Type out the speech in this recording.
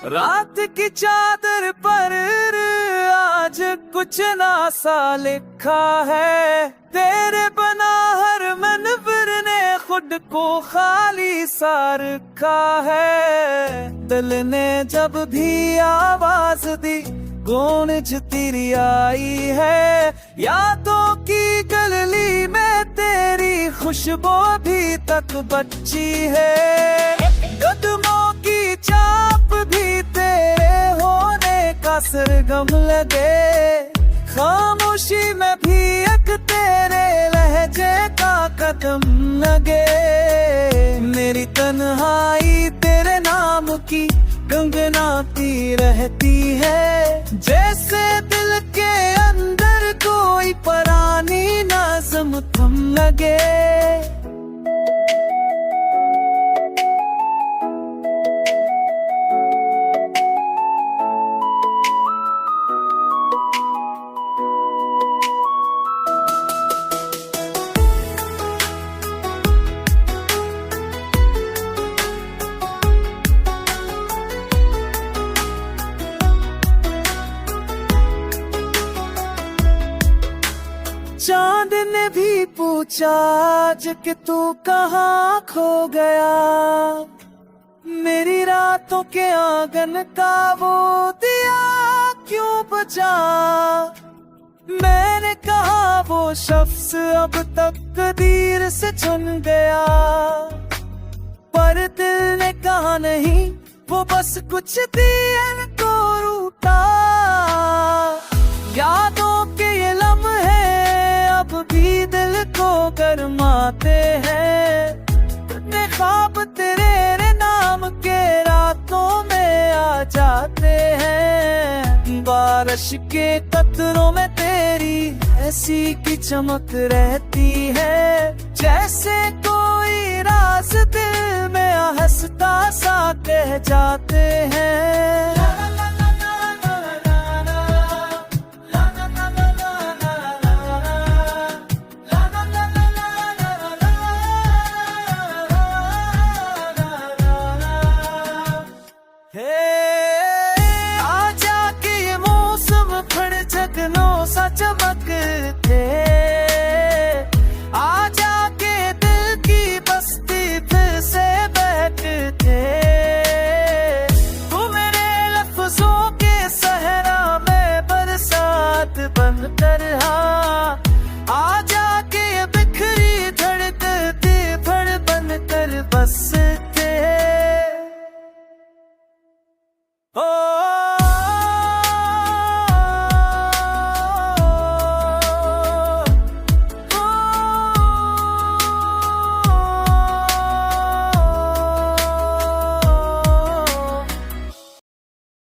रात की चादर पर आज कुछ ना सा लिखा है, तेरे बना हर मनवर ने खुद को खाली सा रखा है। दिल ने जब भी आवाज दी गूंज तेरी आई है, यादों की गली में तेरी खुशबू भी तक बची है। कदमों की चाप भी तेरे होने का सरगम लगे, खामोशी में भी एक तेरे लहजे का कदम लगे। मेरी तन्हाई तेरे नाम की गुनगुनाती रहती है, जैसे दिल के अंदर कोई पुरानी नाज़म थम लगे। चांद ने भी पूछा आज कि तू कहाँ खो गया, मेरी रातों के आंगन का वो दिया क्यों बचा। मैंने कहा वो शख्स अब तक कदीर से चुन गया, पर दिल ने कहा नहीं वो बस कुछ देर को रूठा। यादों के ये लम्हे अब भी दिल को गरमाते हैं, अपने ख्वाब तेरे नाम के रातों में आ जाते हैं। बारिश के कतरों में तेरी ऐसी की चमक रहती है, जैसे कोई राज दिल में हंसता सा कह जाते हैं।